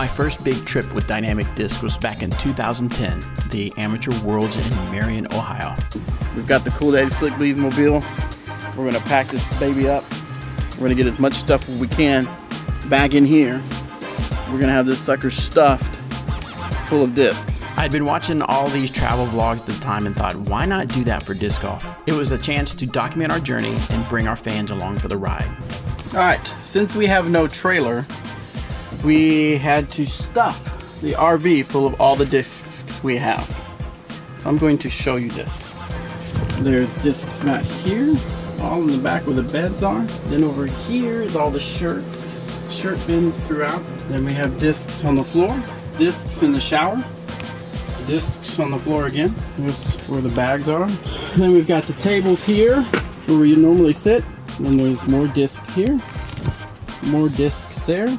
My first big trip with dynamic disc was back in 2010, the Amateur Worlds in Marion, Ohio. We've got the Cool Daddy Slick Leaves mobile. We're gonna pack this baby up. We're gonna get as much stuff as we can back in here. We're gonna have this sucker stuffed full of discs. I'd been watching all these travel vlogs at the time and thought, why not do that for disc golf? It was a chance to document our journey and bring our fans along for the ride. All right, since we have no trailer, we had to stuff the RV full of all the discs we have. So I'm going to show you this. There's discs right here, all in the back where the beds are. Then over here is all the shirt bins throughout. Then we have discs on the floor, discs in the shower, discs on the floor again. Here's where the bags are. Then we've got the tables here where you normally sit. Then there's more discs here, more discs there.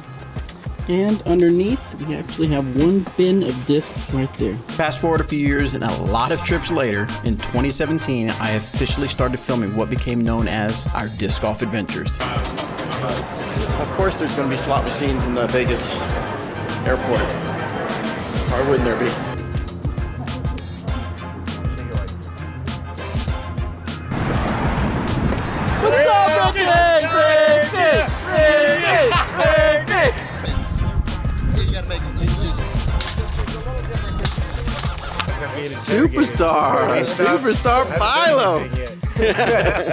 And underneath, we actually have one bin of discs right there. Fast forward a few years and a lot of trips later, in 2017, I officially started filming what became known as our disc golf adventures. Of course, there's going to be slot machines in the Vegas airport. Why wouldn't there be? What's up, Ricky? Superstar Philo.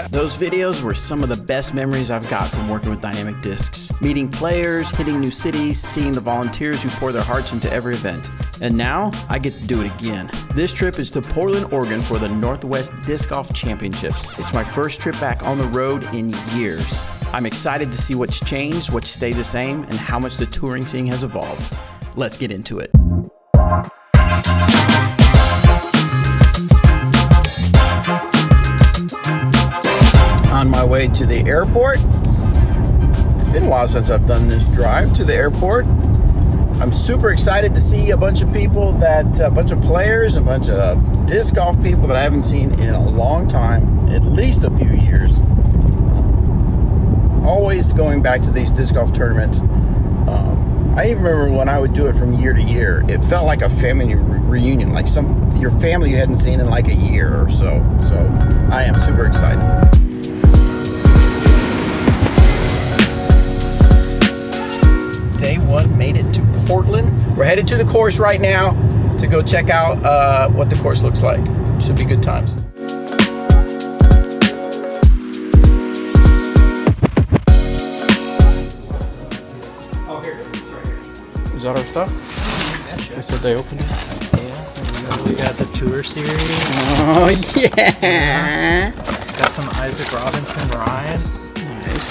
Those videos were some of the best memories I've got from working with dynamic discs. Meeting players, hitting new cities, seeing the volunteers who pour their hearts into every event. And now, I get to do it again. This trip is to Portland, Oregon for the Northwest Disc Golf Championships. It's my first trip back on the road in years. I'm excited to see what's changed, what's stayed the same, and how much the touring scene has evolved. Let's get into it. On my way to the airport. It's been a while since I've done this drive to the airport. I'm super excited to see a bunch of people a bunch of players, a bunch of disc golf people that I haven't seen in a long time, at least a few years. Always going back to these disc golf tournaments. I even remember when I would do it from year to year, it felt like a family reunion, like your family you hadn't seen in like a year or so. So I am super excited. Day one made it to Portland. We're headed to the course right now to go check out what the course looks like. Should be good times. Oh, here it is. It's right here. Is that our stuff? Yeah, sure. They said they opened it. Yeah. We got the tour series. Oh, yeah. Got some Isaac Robinson rides. Nice.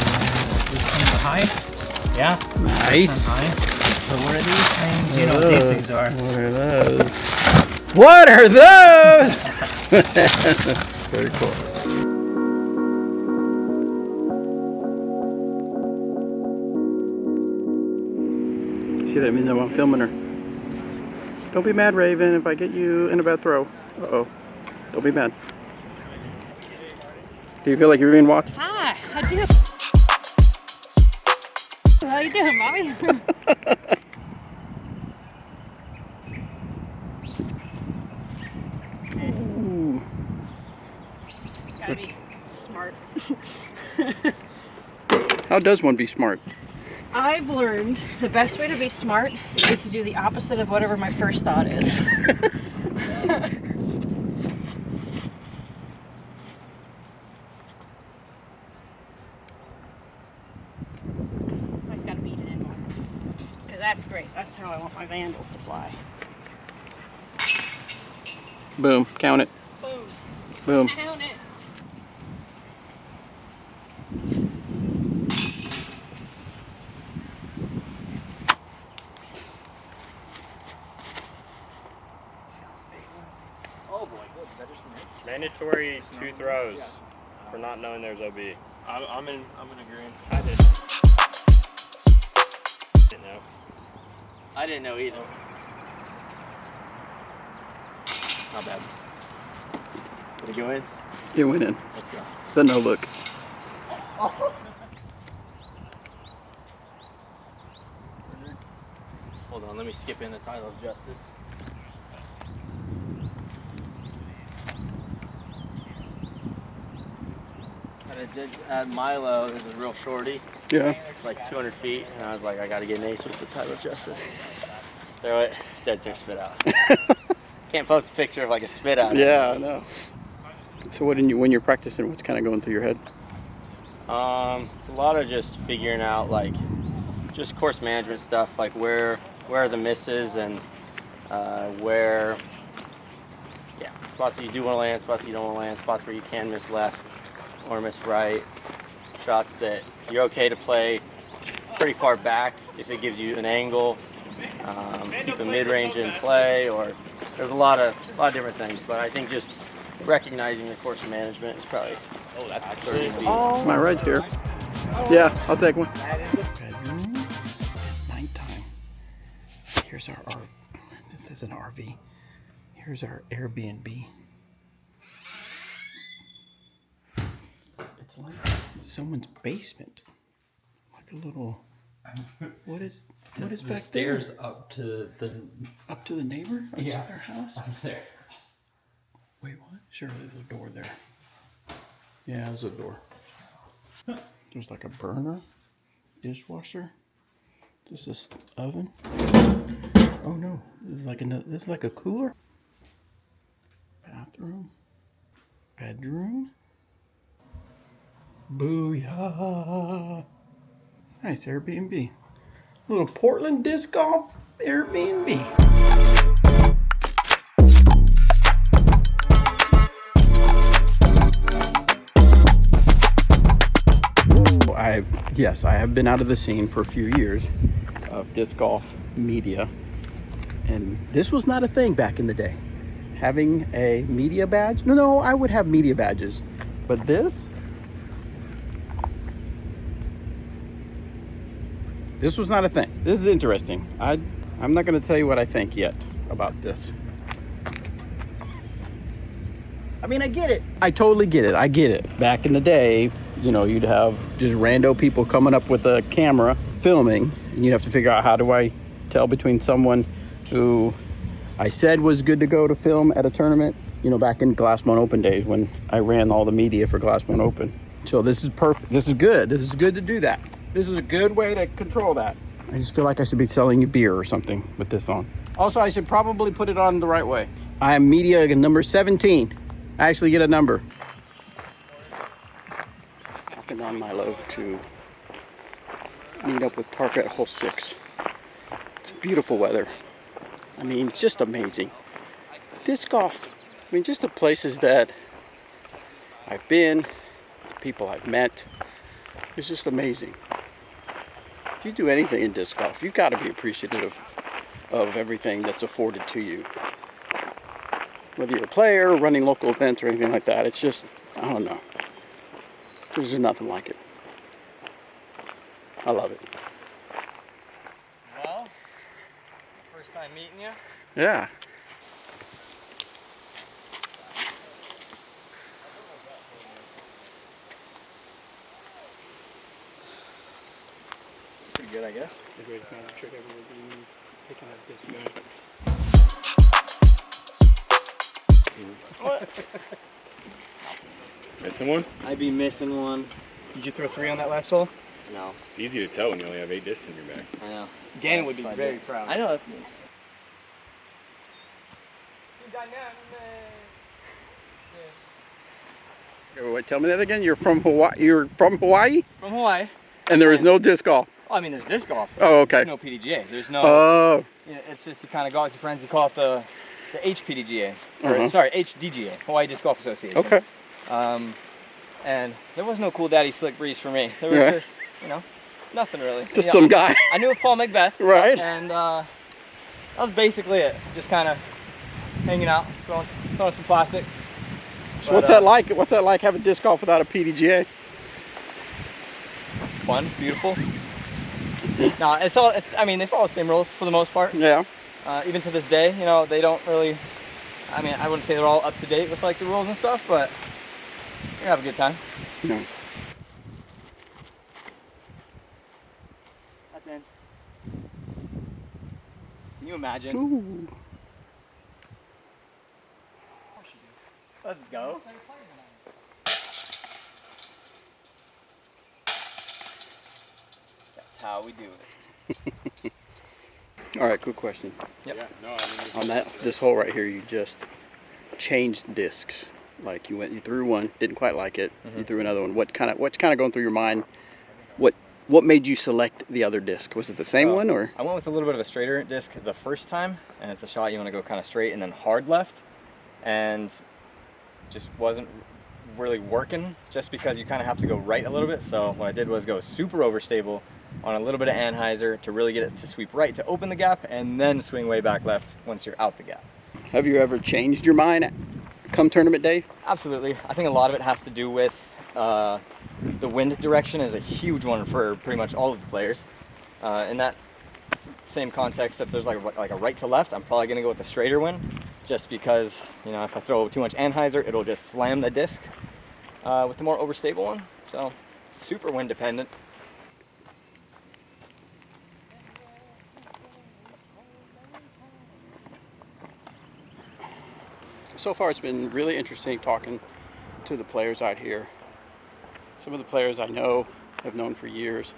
And then this is some Heist. Yeah. Nice. So what are these things? You know what these things are. What are those? What are those? Very cool. See that means I'm filming her. Don't be mad, Raven, if I get you in a bad throw. Uh-oh. Don't be mad. Do you feel like you're being watched? Hi, I do. How you doing, Mommy? Ooh. Gotta be smart. How does one be smart? I've learned the best way to be smart is to do the opposite of whatever my first thought is. I just gotta beat it in one. Because that's great. That's how I want my Vandals to fly. Boom. Count it. Boom. Boom. Count it. Oh boy, good. Is that just mandatory 2 throws for not knowing there's OB. I'm in agreement. I didn't know. I didn't know either. Not bad. Did it go in? It went in. Let's go. The no look. Hold on, let me skip in the title of justice. At Milo, this is a real shorty. Yeah. It's like 200 feet, and I was like, I gotta get an ace with the title of justice. Throw it, dead center spit out. Can't post a picture of like a spit out. Yeah, I know. So when you're practicing, what's kind of going through your head? It's a lot of just figuring out like just course management stuff, like where are the misses and where, yeah, spots that you do want to land, spots that you don't want to land, spots where you can miss left or miss right, shots that you're okay to play pretty far back if it gives you an angle, keep a mid-range in play, or there's a lot of different things. But I think just recognizing the course management is probably My ride's here. Yeah, I'll take one. Bedroom. It's nighttime. Here's our RV. This is an RV. Here's our Airbnb. It's like someone's basement. Like a little. What is The back stairs there? up to the neighbor? Up Yeah. to their house? up there. Wait, what? Sure, there's a door there. Yeah, there's a door. There's like a burner, dishwasher. This is oven. Oh no, this is like a cooler. Bathroom. Bedroom. Booyah! Nice Airbnb. Little Portland disc golf Airbnb. I have been out of the scene for a few years of disc golf media, and this was not a thing back in the day. Having a media badge? No, I would have media badges, but this was not a thing. This is interesting. I'm not going to tell you what I think yet about this. I mean, I get it. I totally get it. I get it. Back in the day, you'd have just rando people coming up with a camera filming, and you'd have to figure out, how do I tell between someone who I said was good to go to film at a tournament, back in Glassbone Open days when I ran all the media for Glassbone Open. So this is perfect. This is good. This is good to do that. This is a good way to control that. I just feel like I should be selling you beer or something with this on. Also, I should probably put it on the right way. I am media number 17. I actually get a number. Walking on Milo to meet up with Parker at hole 6. It's beautiful weather. I mean, it's just amazing. Disc golf. I mean, just the places that I've been, the people I've met. It's just amazing. If you do anything in disc golf, you've got to be appreciative of everything that's afforded to you. Whether you're a player, running local events, or anything like that, it's just, I don't know. There's just nothing like it. I love it. Well, first time meeting you. Yeah. Pretty good, I guess. The greatest magic trick ever would be picking up this move. What? Missing one? I'd be missing one. Did you throw 3 on that last hole? No, It's easy to tell when you only have 8 discs in your bag. I know. Gannon would be That's what I very did. proud. I know. Wait, tell me that again. You're from Hawaii. You're from Hawaii, From Hawaii. and there is no disc golf. Well, I mean, there's disc golf. Oh, okay. There's no PDGA. There's no. Oh, It's just you kind of go out with your friends. You call it the HPDGA, or Uh-huh. sorry, HDGA, Hawaii Disc Golf Association. okay. And there was no cool daddy slick breeze for me. There was Yeah. just, nothing really. Just Yeah, some guy. I knew Paul Macbeth. Right. And that was basically it. Just kind of hanging out, throwing some plastic. So what's that like? What's that like having disc golf without a PDGA? Fun, beautiful. No, I mean, they follow the same rules for the most part. Yeah. Even to this day, they don't really. I mean, I wouldn't say they're all up to date with like the rules and stuff, but you have a good time. Nice. That's in. Can you imagine? Ooh. Let's go. That's how we do it. All right, quick question. Yep. Yeah, no, I mean, On this hole right here, you just changed discs. Like you threw one, didn't quite like it. You threw another one. What's kind of going through your mind? What made you select the other disc? Was it the same one or? I went with a little bit of a straighter disc the first time, and it's a shot you want to go kind of straight and then hard left, and just wasn't really working just because you kind of have to go right a little bit. So what I did was go super overstable on a little bit of anhyzer to really get it to sweep right to open the gap, and then swing way back left once you're out the gap. Have you ever changed your mind come tournament day? Absolutely. I think a lot of it has to do with the wind direction is a huge one for pretty much all of the players. In that same context, if there's like a right to left, I'm probably going to go with the straighter wind, just because, you know, if I throw too much anhyzer, it'll just slam the disc with the more overstable one. So super wind dependent. So far, it's been really interesting talking to the players out here. Some of the players I know, have known for years.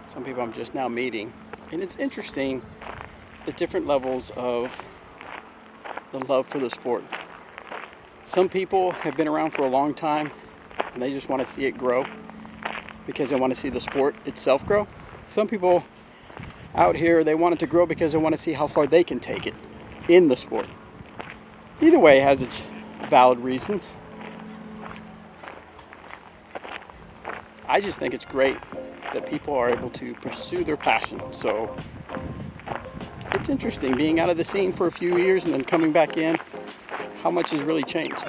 Some people I'm just now meeting. And it's interesting the different levels of the love for the sport. Some people have been around for a long time and they just want to see it grow because they want to see the sport itself grow. Some people out here, they want it to grow because they want to see how far they can take it in the sport. Either way has its valid reasons. I just think it's great that people are able to pursue their passion. So it's interesting being out of the scene for a few years and then coming back in, how much has really changed.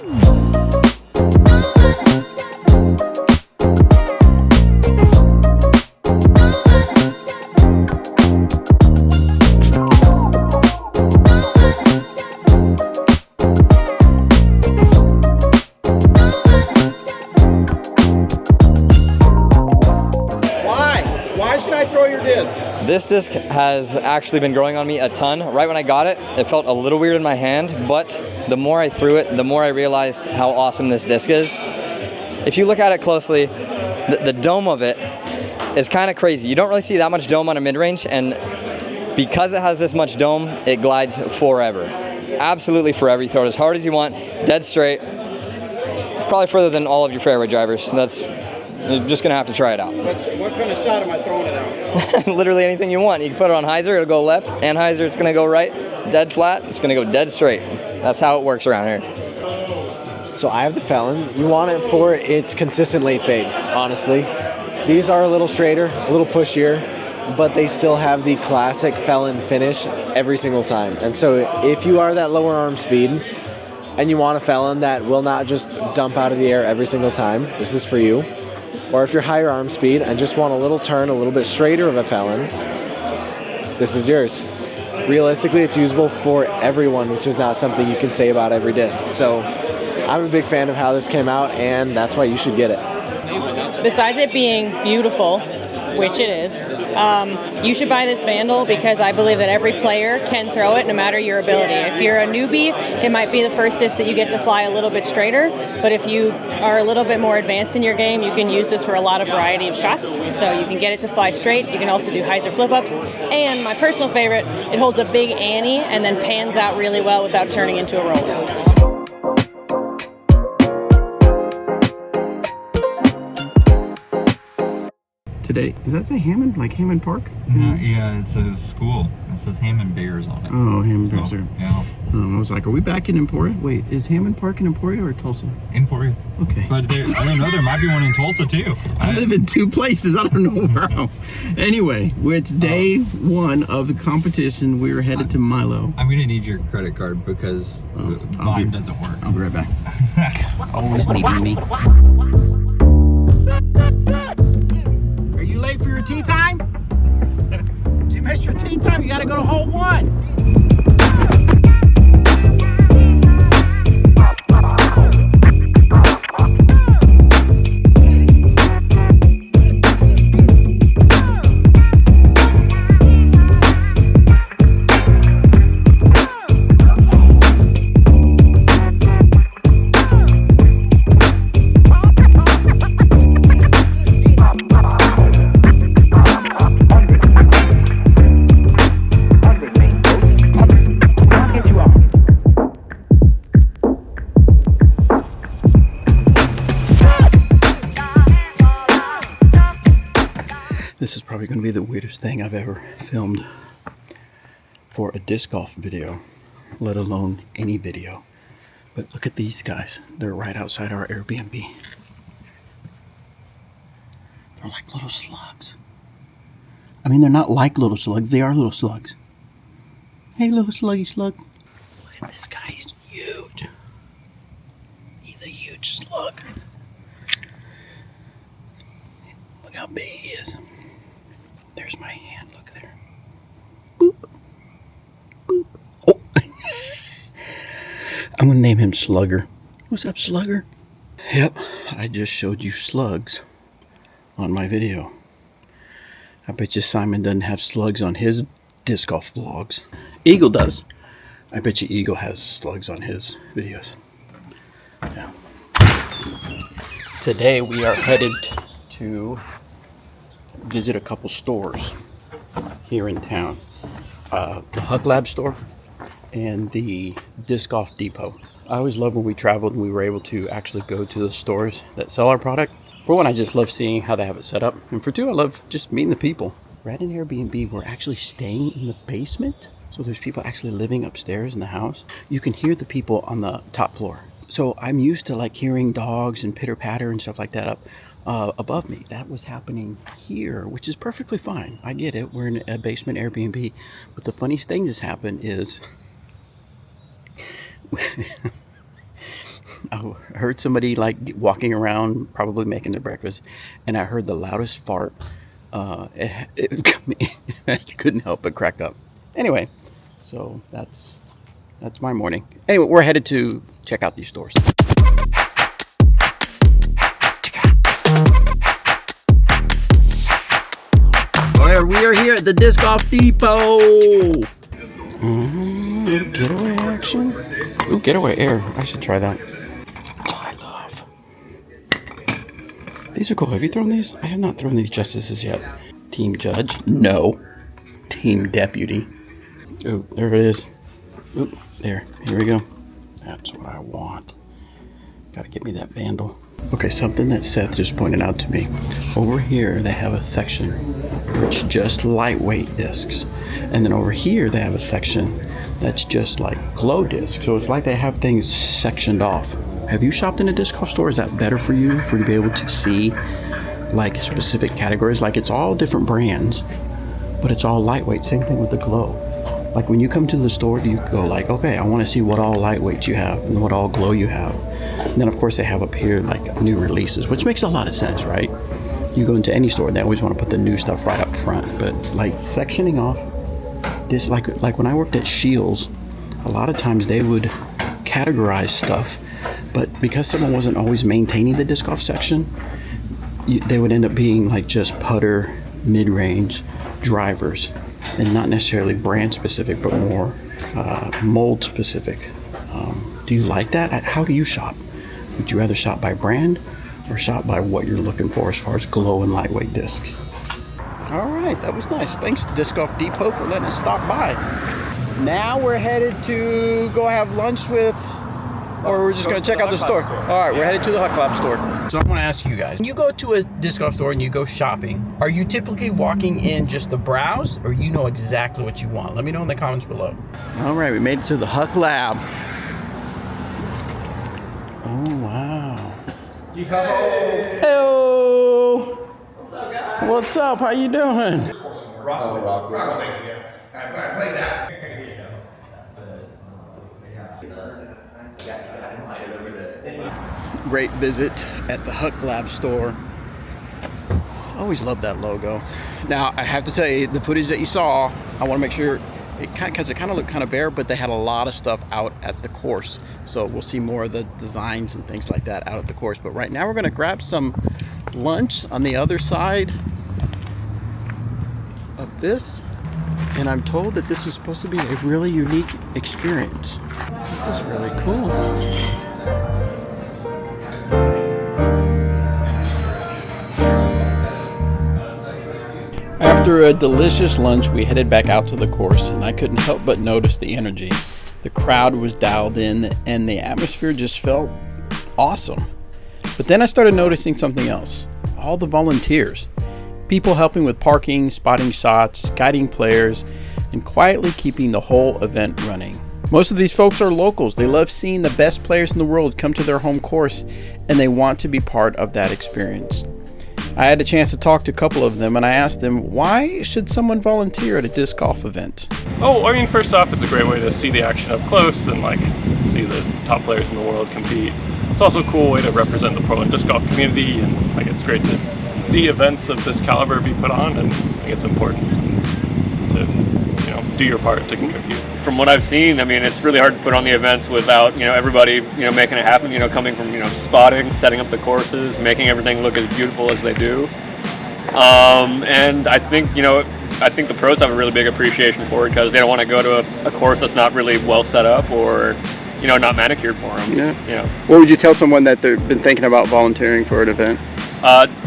Why should I throw your disc? This disc has actually been growing on me a ton. Right when I got it, it felt a little weird in my hand, but the more I threw it, the more I realized how awesome this disc is. If you look at it closely, the dome of it is kind of crazy. You don't really see that much dome on a mid-range, and because it has this much dome, it glides forever. Absolutely forever. You throw it as hard as you want, dead straight, probably further than all of your fairway drivers. You're just gonna have to try it out. What kind of shot am I throwing it out? Literally anything you want. You can put it on hyzer, it'll go left. Anhyzer, it's gonna go right. Dead flat, it's gonna go dead straight. That's how it works around here. So I have the Felon. You want it for its consistent late fade, honestly. These are a little straighter, a little pushier, but they still have the classic Felon finish every single time. And so if you are that lower arm speed and you want a Felon that will not just dump out of the air every single time, this is for you. Or if you're higher arm speed and just want a little turn, a little bit straighter of a Felon, this is yours. Realistically, it's usable for everyone, which is not something you can say about every disc. So I'm a big fan of how this came out, and that's why you should get it. Besides it being beautiful, which it is, you should buy this Vandal because I believe that every player can throw it no matter your ability. If you're a newbie, it might be the first disc that you get to fly a little bit straighter, but if you are a little bit more advanced in your game, you can use this for a lot of variety of shots. So you can get it to fly straight, you can also do hyzer flip-ups, and my personal favorite, it holds a big Annie and then pans out really well without turning into a roller. Today, does that say Hammond? Like Hammond Park? Yeah, it says school. It says Hammond Bears on it. Oh, Hammond Bears. Oh, yeah. I was like, are we back in Emporia? Wait, is Hammond Park in Emporia or Tulsa? Emporia. Okay. But I don't know, there might be one in Tulsa too. I live in two places. I don't know where I'm. Anyway, it's day one of the competition. We're headed to Milo. I'm going to need your credit card because mine doesn't work. I'll be right back. Always needing me. Are you late for your tee time? Did you miss your tee time? You got to go to hole one. This is probably going to be the weirdest thing I've ever filmed for a disc golf video, let alone any video. But look at these guys. They're right outside our Airbnb. They're like little slugs. I mean, they're not like little slugs. They are little slugs. Hey, little sluggy slug. Look at this guy. He's huge. He's a huge slug. Look how big he is. There's my hand. Look there. Boop. Boop. Oh. I'm going to name him Slugger. What's up, Slugger? Yep, I just showed you slugs on my video. I bet you Simon doesn't have slugs on his disc golf vlogs. Eagle does. I bet you Eagle has slugs on his videos. Yeah. Today we are headed to visit a couple stores here in town. The Huck Lab store and the Disc Golf Depot. I always love when we traveled and we were able to actually go to the stores that sell our product. For one, I just love seeing how they have it set up. And for two, I love just meeting the people. We're at an Airbnb. We're actually staying in the basement. So there's people actually living upstairs in the house. You can hear the people on the top floor. So I'm used to like hearing dogs and pitter patter and stuff like that up above me. That was happening here, which is perfectly fine. I get it. We're in a basement Airbnb. But the funniest thing that's happened is I heard somebody like walking around, probably making their breakfast, and I heard the loudest fart. I couldn't help but crack up. Anyway, so that's my morning. Anyway, we're headed to check out these stores. We are here at the Disc Golf Depot. Getaway action. Ooh, getaway air. I should try that. I love. These are cool. Have you thrown these? I have not thrown these justices yet. Team judge? No. Team deputy. Ooh, there it is. Ooh, there. Here we go. That's what I want. Gotta get me that vandal. Okay, something that Seth just pointed out to me. Over here, they have a section that's just lightweight discs. And then over here, they have a section that's just like glow discs. So it's like they have things sectioned off. Have you shopped in a disc golf store? Is that better for you to be able to see like specific categories? Like it's all different brands, but it's all lightweight. Same thing with the glow. Like when you come to the store, you go like, okay, I want to see what all lightweight you have and what all glow you have. And then of course they have up here like new releases, which makes a lot of sense, right? You go into any store and they always want to put the new stuff right up front. But like sectioning off this, like when I worked at Shields, a lot of times they would categorize stuff, but because someone wasn't always maintaining the disc golf section, they would end up being like just putter, mid-range drivers, and not necessarily brand specific, but more mold specific. Do you like that? How do you shop? Would you rather shop by brand or shop by what you're looking for as far as glow and lightweight discs? All right, that was nice. Thanks, Disc Golf Depot, for letting us stop by. Now we're headed to go have lunch with, or we're just going to check out the store. All right, we're headed to the Huck Lab store. So I want to ask you guys, when you go to a disc golf store and you go shopping, are you typically walking in just to browse, or you know exactly what you want? Let me know in the comments below. All right, we made it to the Huck Lab. Oh, wow. Hello. What's up, guys? What's up? How you doing? Rock, yeah. I played that. Great visit at the Huck Lab store. Always love that logo. Now, I have to tell you, the footage that you saw, I want to make sure, because it kind of looked kind of bare, but they had a lot of stuff out at the course. So we'll see more of the designs and things like that out at the course. But right now we're going to grab some lunch on the other side of this. And I'm told that this is supposed to be a really unique experience. This is really cool. After a delicious lunch, we headed back out to the course, and I couldn't help but notice the energy. The crowd was dialed in, and the atmosphere just felt awesome. But then I started noticing something else. All the volunteers. People helping with parking, spotting shots, guiding players, and quietly keeping the whole event running. Most of these folks are locals. They love seeing the best players in the world come to their home course, and they want to be part of that experience. I had a chance to talk to a couple of them, and I asked them, why should someone volunteer at a disc golf event? Oh, I mean, first off, it's a great way to see the action up close and like see the top players in the world compete. It's also a cool way to represent the pro and disc golf community, and like it's great to see events of this caliber be put on, and I think it's important to do your part to contribute. From what I've seen, I mean, it's really hard to put on the events without, everybody, making it happen, coming from, spotting, setting up the courses, making everything look as beautiful as they do. And I think, I think the pros have a really big appreciation for it because they don't want to go to a course that's not really well set up or, not manicured for them. Yeah. What would you tell someone that they've been thinking about volunteering for an event?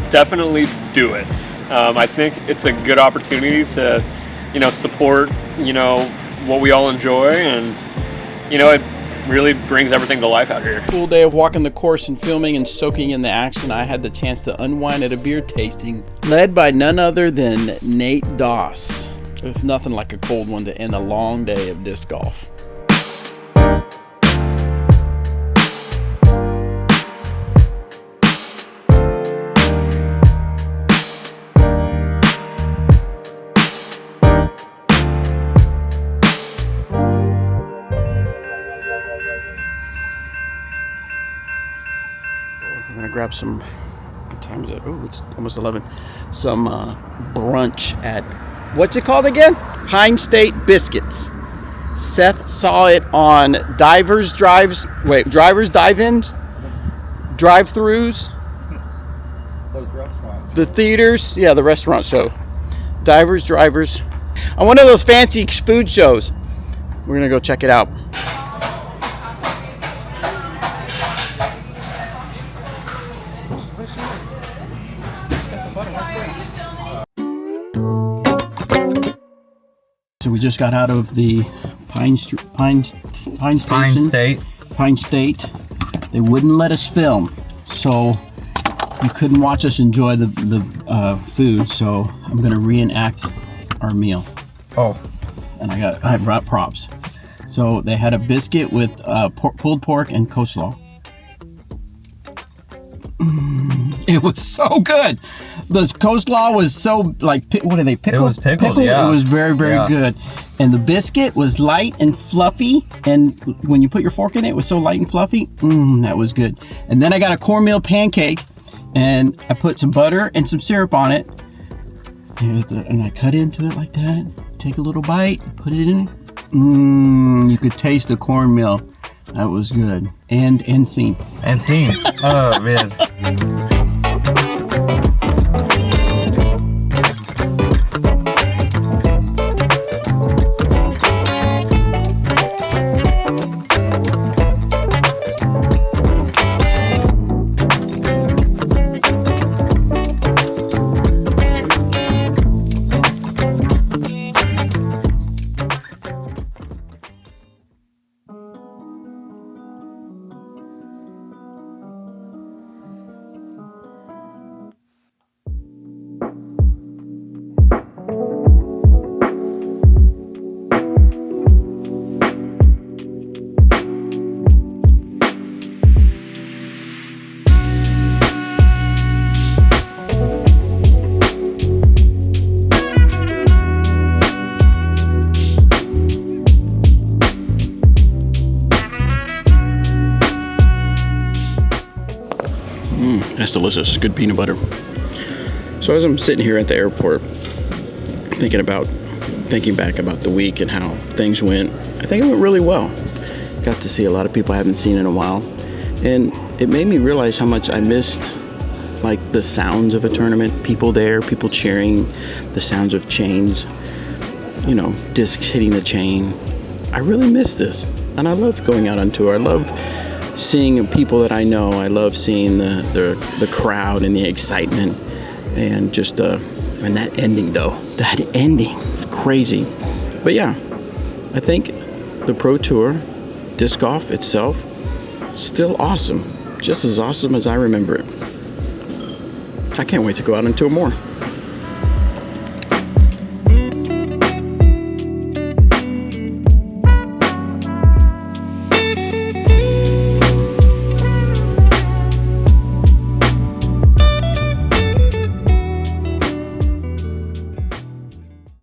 Definitely do it. I think it's a good opportunity to, support, what we all enjoy, and it really brings everything to life out here. Cool day of walking the course and filming and soaking in the action. I had the chance to unwind at a beer tasting led by none other than Nate Doss. There's nothing like a cold one to end a long day of disc golf. I'm gonna grab some, what time is it? Oh, it's almost 11. Some brunch at, what's it called again? Pine State Biscuits. Seth saw it on Drivers Dive-Ins? Drive-Throughs? Those restaurants. The theaters? Yeah, the restaurant show. Drivers. On one of those fancy food shows. We're gonna go check it out. So we just got out of the Pine State. They wouldn't let us film, so you couldn't watch us enjoy the food. So I'm gonna reenact our meal. Oh, and I brought props. So they had a biscuit with pulled pork and coleslaw. It was so good. The coleslaw was so like, what are they, pickled? It was pickled, yeah. It was very, very good. And the biscuit was light and fluffy. And when you put your fork in it, it was so light and fluffy. That was good. And then I got a cornmeal pancake and I put some butter and some syrup on it. And I cut into it like that. Take a little bite, put it in. You could taste the cornmeal. That was good. And scene. Oh, man. That's delicious. Good peanut butter. So as I'm sitting here at the airport, thinking back about the week and how things went, I think it went really well. Got to see a lot of people I haven't seen in a while, and it made me realize how much I missed like the sounds of a tournament, people there, people cheering, the sounds of chains, discs hitting the chain. I really miss this, and I love going out on tour. I love seeing people that I know. I love seeing the crowd and the excitement, and just and that ending though. That ending is crazy. But yeah, I think the Pro Tour, disc golf itself, still awesome. Just as awesome as I remember it. I can't wait to go out and tour more.